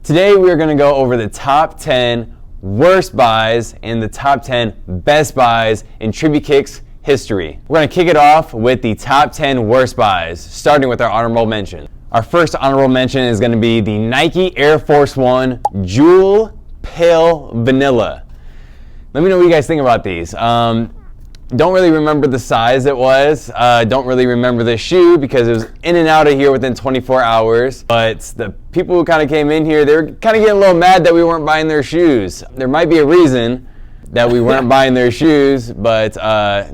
Today we are going to go over the top 10 worst buys and the top 10 best buys in Tribute Kicks history. We're going to kick it off with the top 10 worst buys, starting with our honorable mention. Our first honorable mention is going to be the Nike Air Force One Jewel Pale Vanilla. Let me know what you guys think about these. Don't really remember the size it was. Don't really remember the shoe because it was in and out of here within 24 hours. But the people who kind of came in here, they were kind of getting a little mad that we weren't buying their shoes. There might be a reason that we weren't buying their shoes, but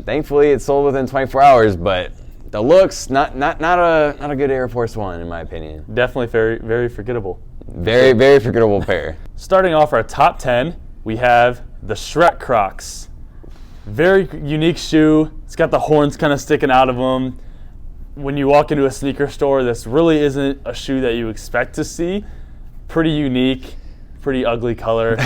thankfully it sold within 24 hours. But the looks, not a good Air Force One in my opinion. Definitely very, very forgettable. Very, very forgettable pair. Starting off our top 10, we have the Shrek Crocs. Very unique shoe. It's got the horns kind of sticking out of them. When you walk into a sneaker store, this really isn't a shoe that you expect to see. Pretty unique, pretty ugly color.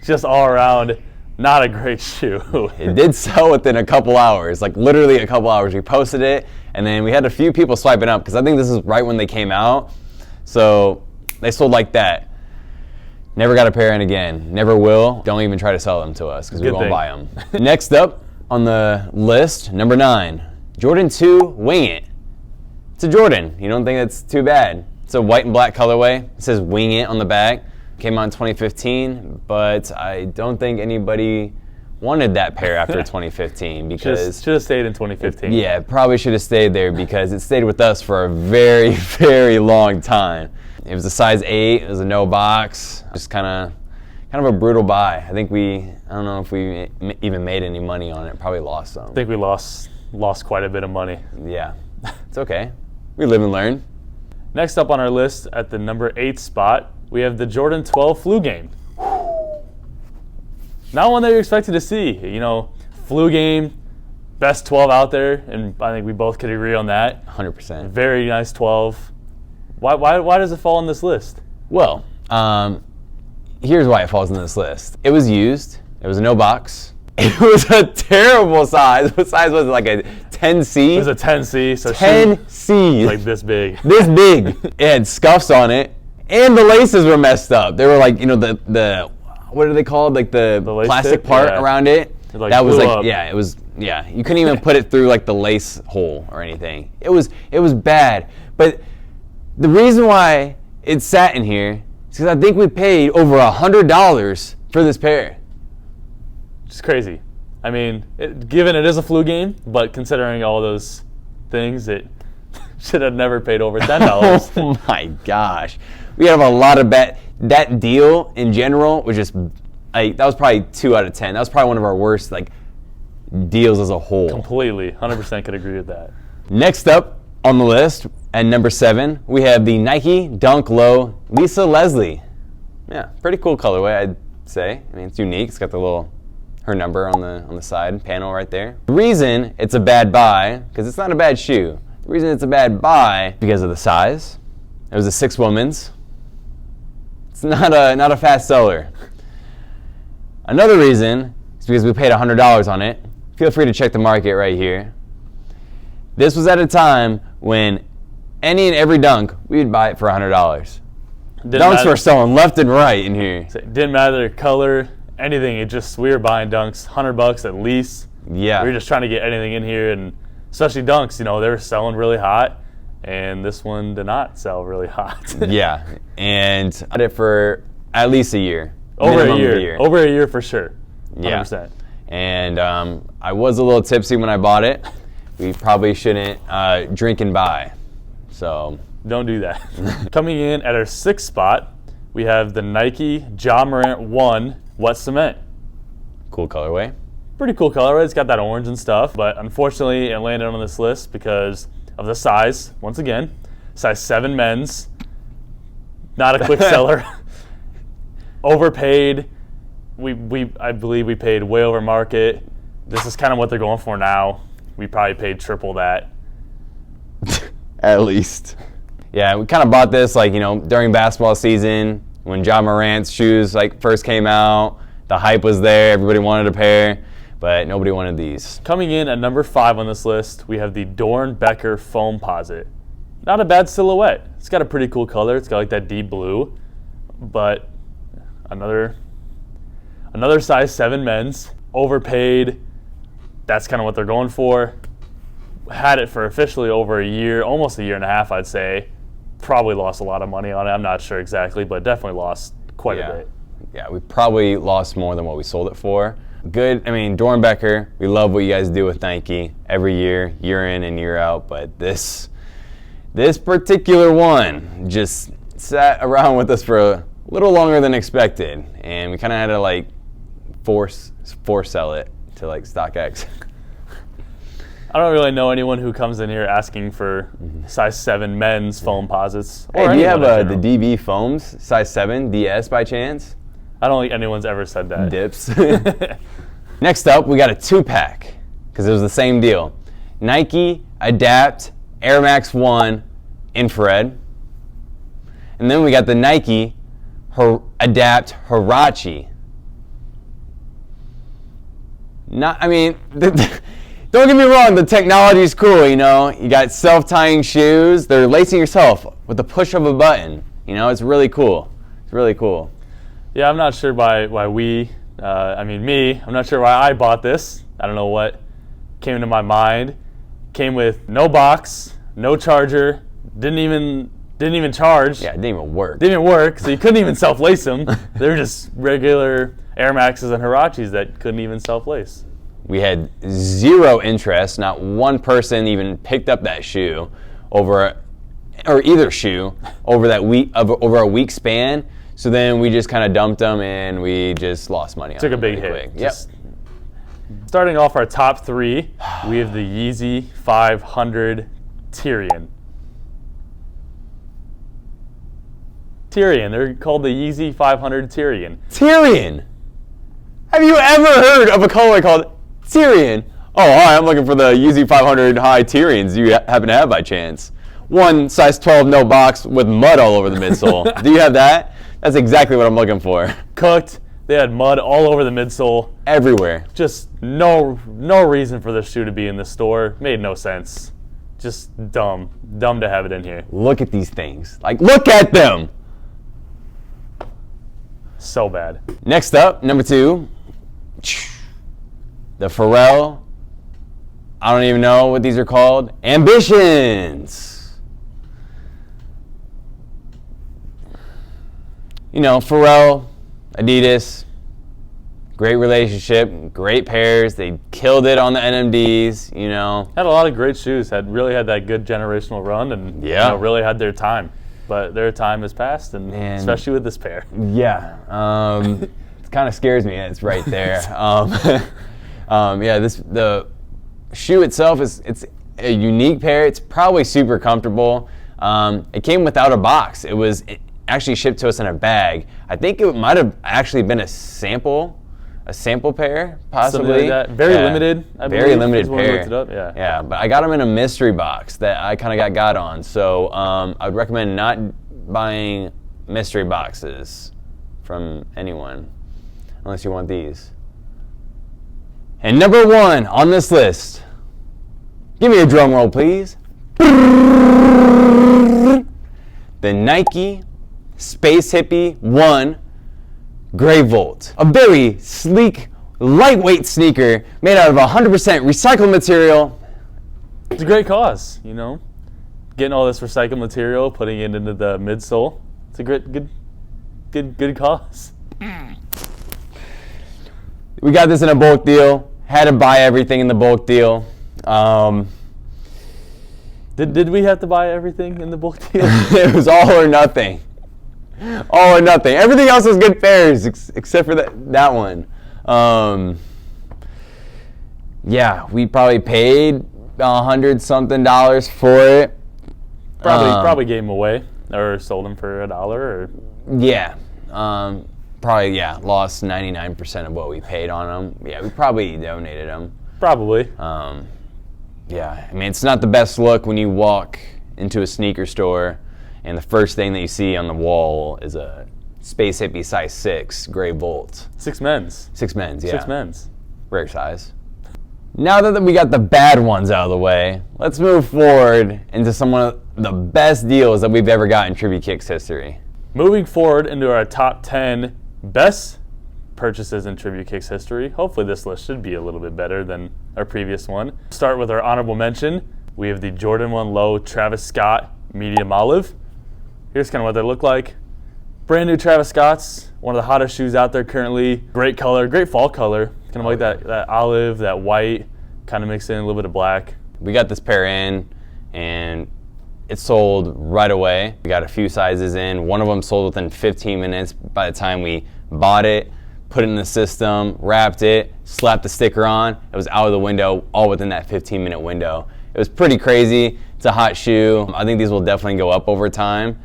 Just all around, not a great shoe. It did sell within a couple hours, like literally a couple hours. We posted it, and then we had a few people swiping up because I think this is right when they came out. So they sold like that. Never got a pair in again. Never will. Don't even try to sell them to us because we won't buy them. Next up on the list, number 9, Jordan 2 Wing It. It's a Jordan. You don't think that's too bad. It's a white and black colorway. It says Wing It on the back. Came out in 2015, but I don't think anybody wanted that pair after 2015 because should have stayed in 2015. Yeah, probably should have stayed there because it stayed with us for a very, very long time. It was a size 8. It was a no box. Just kind of a brutal buy. I don't know if we even made any money on it. Probably lost some. I think we lost quite a bit of money. Yeah, it's okay. We live and learn. Next up on our list at the number 8 spot, we have the Jordan 12 Flu Game. Not one that you're expected to see. You know, Flu Game, best 12 out there, and I think we both could agree on that. 100%. Very nice 12. Why does it fall on this list? Well, here's why it falls on this list. It was used. It was a no box. It was a terrible size. What size was it? Like a 10C? It was a 10C. So 10C. Like this big. This big. It had scuffs on it, and the laces were messed up. They were like, you know, the what are they called? Like the plastic part around it. Like that was like, up. yeah, it was, yeah. You couldn't even put it through like the lace hole or anything. It was bad. But the reason why it sat in here is because I think we paid over $100 for this pair. It's crazy. I mean, given it is a Flu Game, but considering all those things, it should have never paid over $10. Oh my gosh. We have a lot of that deal in general was just like, that was probably 2 out of 10. That was probably one of our worst like deals as a whole. Completely. 100% could agree with that. Next up on the list, at number 7, we have the Nike Dunk Low Lisa Leslie. Yeah, pretty cool colorway, I'd say. I mean, it's unique. It's got her number on the side panel right there. The reason it's a bad buy, because it's not a bad shoe. The reason it's a bad buy because of the size. It was a 6 women's. It's not a fast seller. Another reason is because we paid $100 on it. Feel free to check the market right here. This was at a time when any and every dunk, we would buy it for $100. Dunks were selling left and right in here. It didn't matter the color, anything. We were buying dunks, $100 at least. Yeah. We were just trying to get anything in here, and especially dunks, you know, they were selling really hot, and this one did not sell really hot. Yeah, and I had it for at least a year. Over a year for sure. 100%. Yeah. And I was a little tipsy when I bought it. We probably shouldn't drink and buy. So don't do that. Coming in at our 6th spot, we have the Nike Ja Morant 1 Wet Cement. Cool colorway. Pretty cool colorway. It's got that orange and stuff, but unfortunately it landed on this list because of the size. Once again, size 7 men's. Not a quick seller. Overpaid. I believe we paid way over market. This is kind of what they're going for now. We probably paid triple that. At least. Yeah, we kind of bought this like, you know, during basketball season when Ja Morant's shoes like first came out. The hype was there. Everybody wanted a pair, but nobody wanted these. Coming in at number 5 on this list, we have the Dorn Becker Foamposite. Not a bad silhouette. It's got a pretty cool color. It's got like that deep blue. but another size 7 men's, overpaid. That's kind of what they're going for. Had it for officially over a year, almost a year and a half, I'd say. Probably lost a lot of money on it. I'm not sure exactly, but definitely lost quite a bit. Yeah, we probably lost more than what we sold it for. Good, I mean, Doernbecher, we love what you guys do with Nike every year in and year out, but this particular one just sat around with us for a little longer than expected, and we kind of had to like force sell it to like StockX. I don't really know anyone who comes in here asking for size 7 men's foam posits. Hey, do you have the DB foams, size 7 DS by chance? I don't think anyone's ever said that. Dips. Next up, we got a 2-pack, because it was the same deal. Nike Adapt Air Max 1 Infrared. And then we got the Nike Adapt Huarache. Don't get me wrong, the technology is cool, you know. You got self-tying shoes. They're lacing yourself with the push of a button. You know, it's really cool. It's really cool. Yeah, I'm not sure why I'm not sure why I bought this. I don't know what came into my mind. Came with no box, no charger, didn't even charge. Yeah, it didn't even work. Didn't work, so you couldn't even self-lace them. They were just regular Air Maxes and Huaraches that couldn't even self-lace. We had zero interest. Not one person even picked up that shoe over a week span. So then we just kind of dumped them and we just lost money on them. Took a big hit. Quick. Yep. Starting off our top 3, we have the Yeezy 500 Tyrian. They're called the Yeezy 500 Tyrian. Tyrian? Have you ever heard of a colorway called Tyrian? Oh, hi, I'm looking for the Yeezy 500 High Tyrians you happen to have by chance. One size 12, no box, with mud all over the midsole. Do you have that? That's exactly what I'm looking for. Cooked. They had mud all over the midsole. Everywhere. Just no reason for this shoe to be in the store. Made no sense. Just dumb. Dumb to have it in here. Look at these things. Like, look at them! So bad. Next up, number 2. The Pharrell. I don't even know what these are called. Ambitions. You know, Pharrell, Adidas, great relationship, great pairs. They killed it on the NMDs, you know. Had a lot of great shoes. Really had that good generational run and really had their time. But their time has passed, and especially with this pair. Yeah. It kind of scares me. It's right there. The shoe itself it's a unique pair. It's probably super comfortable. It came without a box. It actually shipped to us in a bag. I think it might have actually been a sample pair, possibly. Like very limited. Very limited pair. Looked it up. Yeah, but I got them in a mystery box that I kind of got on. So I would recommend not buying mystery boxes from anyone unless you want these. And number 1 on this list. Give me a drum roll, please. The Nike Space Hippie 1 Grey Volt. A very sleek, lightweight sneaker made out of 100% recycled material. It's a great cause, you know. Getting all this recycled material, putting it into the midsole. It's a good cause. We got this in a bulk deal. Had to buy everything in the bulk deal. Did we have to buy everything in the bulk deal? It was all or nothing. All or nothing. Everything else was good pairs except for that one. We probably paid $100-something for it. Probably gave them away or sold them for $1 or. Yeah. Lost 99% of what we paid on them. Yeah, we probably donated them. Probably. It's not the best look when you walk into a sneaker store and the first thing that you see on the wall is a Space Hippie size 6 Grey Volt. 6 men's. 6 men's, yeah. 6 men's. Rare size. Now that we got the bad ones out of the way, let's move forward into some of the best deals that we've ever got in Tribute Kicks history. Moving forward into our top 10 best purchases in Tribute Kicks history. Hopefully this list should be a little bit better than our previous one. Start with our honorable mention. We have the Jordan 1 Low Travis Scott Medium Olive. Here's kind of what they look like. Brand new Travis Scott's, one of the hottest shoes out there currently. Great color, great fall color. Kind of like that olive, that white, kind of mixed in a little bit of black. We got this pair in, and it sold right away. We got a few sizes in. One of them sold within 15 minutes by the time we bought it, put it in the system, wrapped it, slapped the sticker on. It was out of the window all within that 15-minute window. It was pretty crazy. It's a hot shoe. I think these will definitely go up over time.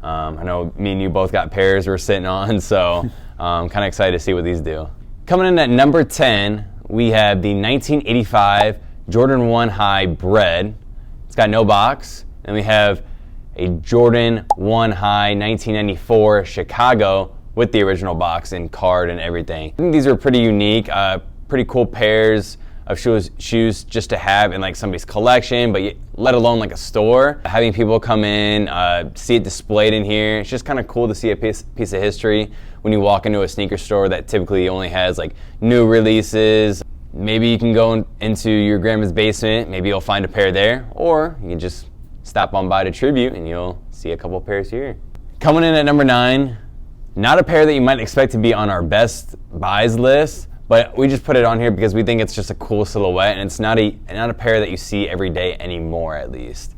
I know me and you both got pairs we're sitting on, so I'm kind of excited to see what these do. Coming in at number 10, we have the 1985 Jordan 1 High Bread. It's got no box. And we have a Jordan 1 High 1994 Chicago with the original box and card and everything. I think these are pretty unique, pretty cool pairs of shoes just to have in like somebody's collection, but let alone like a store. Having people come in, see it displayed in here, it's just kind of cool to see a piece of history when you walk into a sneaker store that typically only has like new releases. Maybe you can go into your grandma's basement, maybe you'll find a pair there, or you can just stop on by to Tribute and you'll see a couple pairs here. Coming in at number 9, not a pair that you might expect to be on our best buys list, but we just put it on here because we think it's just a cool silhouette, and it's not a pair that you see every day anymore, at least.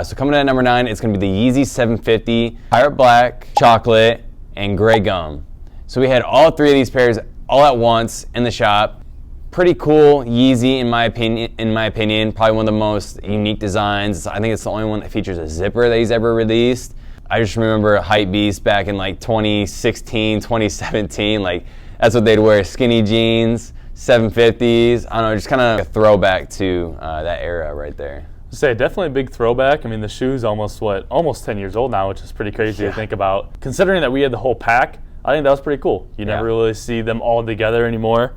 So coming in at number 9, it's going to be the Yeezy 750, Pirate Black, Chocolate, and Gray Gum. So we had all 3 of these pairs all at once in the shop. Pretty cool Yeezy in my opinion. Probably one of the most unique designs. I think it's the only one that features a zipper that he's ever released. I just remember Hypebeast back in like 2016, 2017, like that's what they'd wear, skinny jeans, 750s. I don't know, just kind of a throwback to that era right there. Say definitely a big throwback. I mean, the shoe's almost 10 years old now, which is pretty crazy to think about. Considering that we had the whole pack, I think that was pretty cool. You never really see them all together anymore.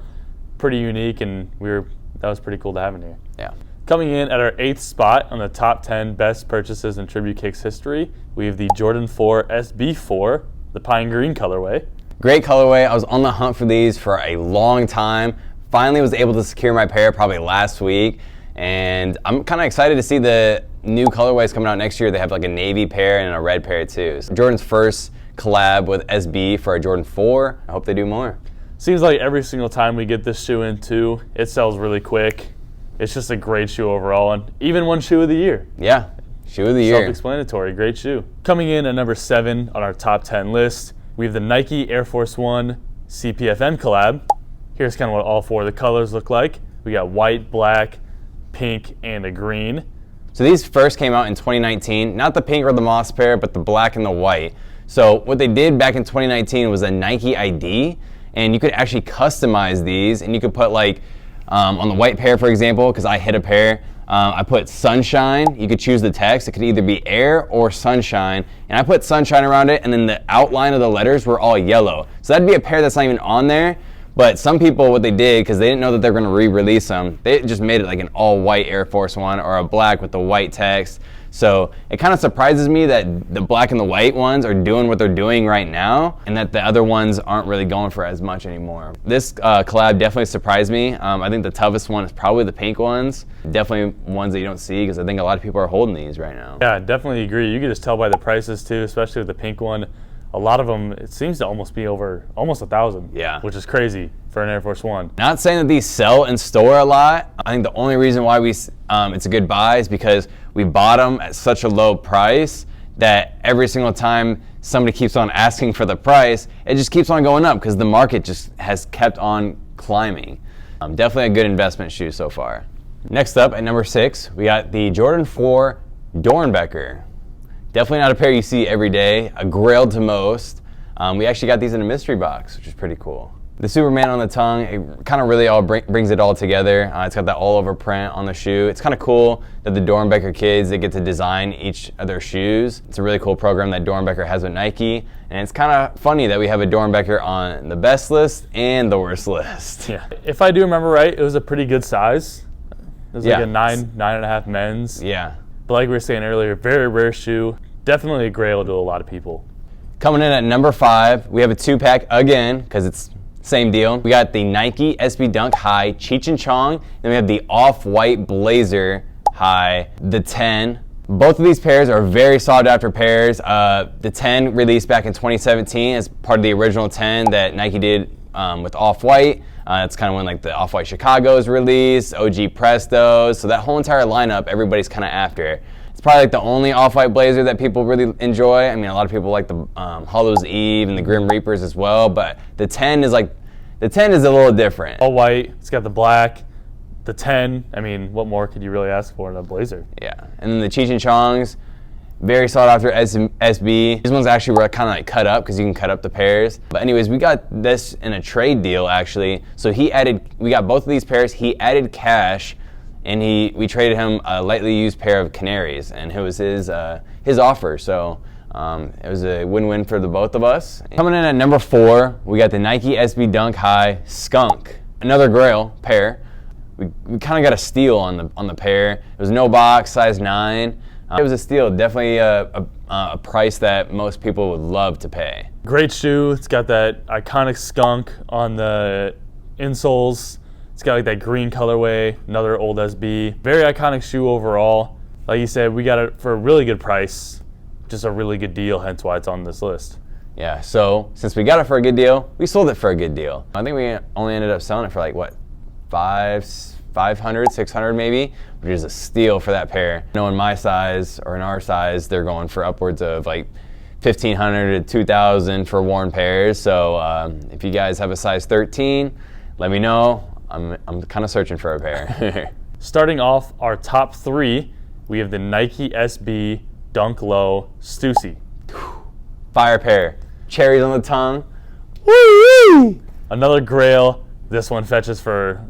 Pretty unique, and that was pretty cool to have in here. Yeah. Coming in at our 8th spot on the top 10 best purchases in Tribute Kicks history, we have the Jordan 4 SB4, the pine green colorway. Great colorway. I was on the hunt for these for a long time. Finally was able to secure my pair probably last week, and I'm kind of excited to see the new colorways coming out next year. They have like a navy pair and a red pair too. So Jordan's first collab with SB for a Jordan 4. I hope they do more. Seems like every single time we get this shoe in too, it sells really quick. It's just a great shoe overall, and even one shoe of the year. Yeah, shoe of the year. Self-explanatory, great shoe. Coming in at number 7 on our top 10 list, we have the Nike Air Force 1 CPFM collab. Here's kind of what all 4 of the colors look like. We got white, black, pink, and a green. So these first came out in 2019, not the pink or the moss pair, but the black and the white. So what they did back in 2019 was a Nike ID, and you could actually customize these, and you could put like, on the white pair, for example, because I hit a pair, I put sunshine. You could choose the text. It could either be air or sunshine, and I put sunshine around it, and then the outline of the letters were all yellow. So that'd be a pair that's not even on there, but some people, what they did, because they didn't know that they're going to re-release them, they just made it like an all-white Air Force One or a black with the white text. So it kind of surprises me that the black and the white ones are doing what they're doing right now, and that the other ones aren't really going for as much anymore. This collab definitely surprised me. I think the toughest one is probably the pink ones. Definitely ones that you don't see, because I think a lot of people are holding these right now. Yeah, definitely agree. You can just tell by the prices too, especially with the pink one. A lot of them, it seems to almost be over almost 1,000. Yeah. Which is crazy for an Air Force One. Not saying that these sell in store a lot. I think the only reason why it's a good buy is because we bought them at such a low price that every single time somebody keeps on asking for the price, it just keeps on going up because the market just has kept on climbing. Definitely a good investment shoe so far. Next up at number 6, we got the Jordan 4 Doernbecher. Definitely not a pair you see every day, a grail to most. We actually got these in a mystery box, which is pretty cool. The Superman on the tongue, it kind of really all brings it all together. It's got that all-over print on the shoe. It's kind of cool that the Doernbecher kids, they get to design each of their shoes. It's a really cool program that Doernbecher has with Nike. And it's kind of funny that we have a Doernbecher on the best list and the worst list. Yeah. If I do remember right, it was a pretty good size. It was like a 9.5 men's. Yeah. But like we were saying earlier, very rare shoe. Definitely a grail to a lot of people. Coming in at number 5, we have a 2-pack again, because it's same deal. We got the Nike SB Dunk High Cheech and Chong, then we have the Off-White Blazer High, the 10. Both of these pairs are very sought after pairs. The 10 released back in 2017 as part of the original 10 that Nike did with Off-White. It's kind of when like the Off-White Chicago's released, OG Prestos, so that whole entire lineup everybody's kind of after. It's probably like the only Off-White blazer that people really enjoy. I mean, a lot of people like the Hollow's Eve and the Grim Reapers as well, but the 10 is a little different. All white, it's got the black, the 10. I mean, what more could you really ask for in a blazer? Yeah, and then the Cheech and Chongs, very sought after SB. These ones actually were kind of like cut up because you can cut up the pairs. But anyways, we got this in a trade deal actually. So we got both of these pairs. He added cash, and we traded him a lightly used pair of Canaries, and it was his offer. So it was a win-win for the both of us. Coming in at number 4, we got the Nike SB Dunk High Skunk, another Grail pair. We kind of got a steal on the pair. It was no box, size 9. It was a steal, definitely a price that most people would love to pay. Great shoe. It's got that iconic skunk on the insoles. It's got like that green colorway, another old SB. Very iconic shoe overall. Like you said, we got it for a really good price. Just a really good deal, hence why it's on this list. Yeah, so since we got it for a good deal, we sold it for a good deal. I think we only ended up selling it for like, what, 500, 600 maybe, which is a steal for that pair. You know, in my size, or in our size, they're going for upwards of like 1,500 to 2,000 for worn pairs. So if you guys have a size 13, let me know. I'm kind of searching for a pair. Starting off our top 3, we have the Nike SB Dunk Low Stussy. Fire pair. Cherries on the tongue. Woo-wee! Another Grail. This one fetches for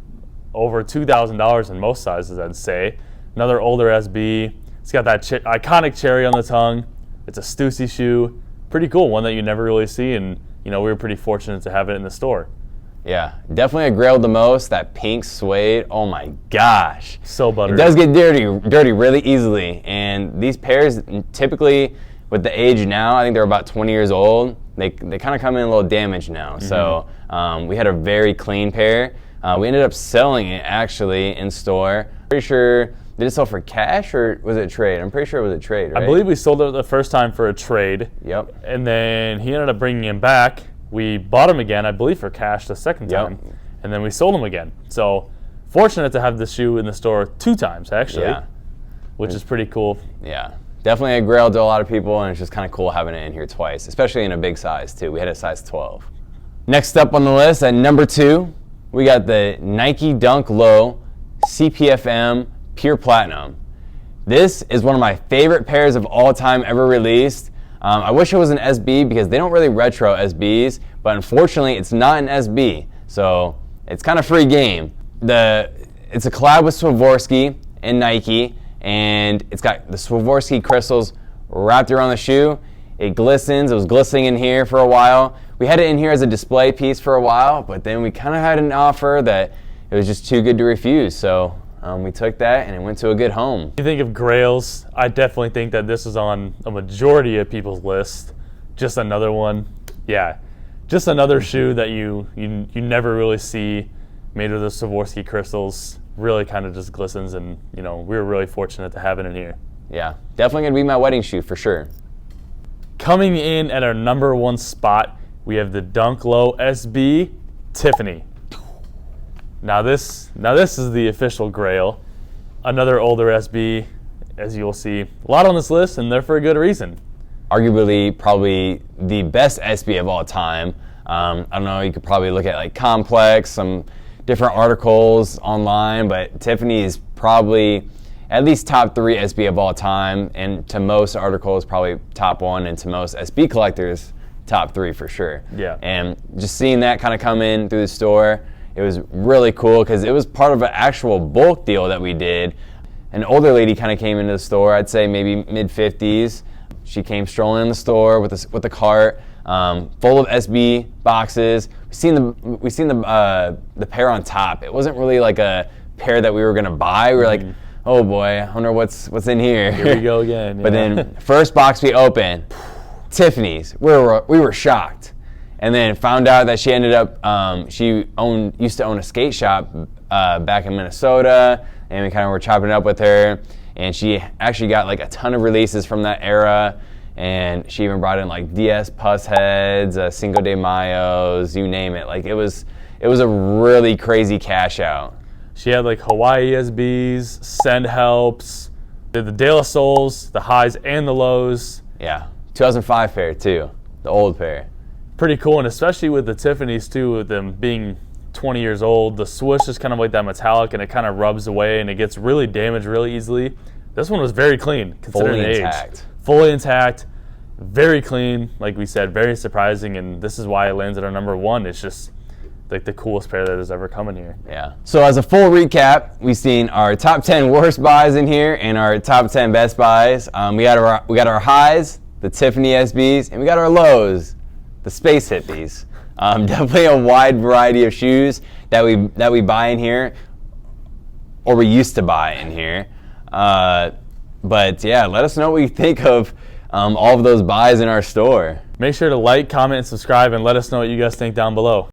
over $2,000 in most sizes, I'd say. Another older SB. It's got that iconic cherry on the tongue. It's a Stussy shoe. Pretty cool, one that you never really see, and we were pretty fortunate to have it in the store. Yeah, definitely a Grail the most. That pink suede, oh my gosh. So buttery. It does get dirty really easily. And these pairs, typically with the age now, I think they're about 20 years old. They kind of come in a little damaged now. Mm-hmm. So we had a very clean pair. We ended up selling it actually in store. Pretty sure, did it sell for cash or was it a trade? I'm pretty sure it was a trade, right? I believe we sold it the first time for a trade. Yep. And then he ended up bringing him back. We bought him again, I believe, for cash the second time. Yep. And then we sold him again. So fortunate to have the shoe in the store 2 times, actually. Yeah. Which is pretty cool. Yeah. Definitely a Grail to a lot of people, and it's just kind of cool having it in here twice, especially in a big size, too. We had a size 12. Next up on the list, at number 2, we got the Nike Dunk Low CPFM Pure Platinum. This is one of my favorite pairs of all time ever released. I wish it was an SB because they don't really retro SBs, but unfortunately it's not an SB, so it's kind of free game. It's a collab with Swarovski and Nike, and it's got the Swarovski crystals wrapped around the shoe. It glistens. It was glistening in here for a while. We had it in here as a display piece for a while, but then we kind of had an offer that it was just too good to refuse, so we took that and it went to a good home. You think of Grails, I definitely think that this is on a majority of people's list. Just another one. Yeah, just another shoe that you never really see, made of the Swarovski crystals. Really kind of just glistens, and we were really fortunate to have it in here. Yeah, definitely gonna be my wedding shoe for sure. Coming in at our number 1 spot, we have the Dunk Low SB Tiffany. Now this is the official Grail. Another older SB, as you'll see. A lot on this list, and they're for a good reason. Arguably, probably the best SB of all time. I don't know, you could probably look at like Complex, some different articles online, but Tiffany is probably at least top 3 SB of all time, and to most articles, probably top 1, and to most SB collectors, top 3 for sure. Yeah. And just seeing that kind of come in through the store, it was really cool because it was part of an actual bulk deal that we did. An older lady kind of came into the store, I'd say maybe mid-50s. She came strolling in the store with a cart full of SB boxes. We seen the pair on top. It wasn't really like a pair that we were gonna buy. We were like, oh boy, I wonder what's in here. Here we go again. But then first box we open, Tiffany's. We were shocked, and then found out that she ended up used to own a skate shop back in Minnesota, and we kind of were chopping it up with her, and she actually got like a ton of releases from that era, and she even brought in like DS Pussheads, Cinco de Mayos, you name it. Like it was a really crazy cash out. She had like Hawaii SBs, Send Helps, did the De La Souls, the highs and the lows. Yeah, 2005 pair too, the old pair. Pretty cool, and especially with the Tiffany's too, with them being 20 years old, the swoosh is kind of like that metallic, and it kind of rubs away, and it gets really damaged really easily. This one was very clean, considering the age. Fully intact, very clean, like we said, very surprising, and this is why it lands at our number 1. It's just like the coolest pair that has ever come in here. Yeah. So as a full recap, we've seen our top 10 worst buys in here and our top 10 best buys. We got our highs, the Tiffany SBs, and we got our lows, the Space Hippies. Definitely a wide variety of shoes that we buy in here, or we used to buy in here. But yeah, let us know what you think of all of those buys in our store. Make sure to like, comment, and subscribe, and let us know what you guys think down below.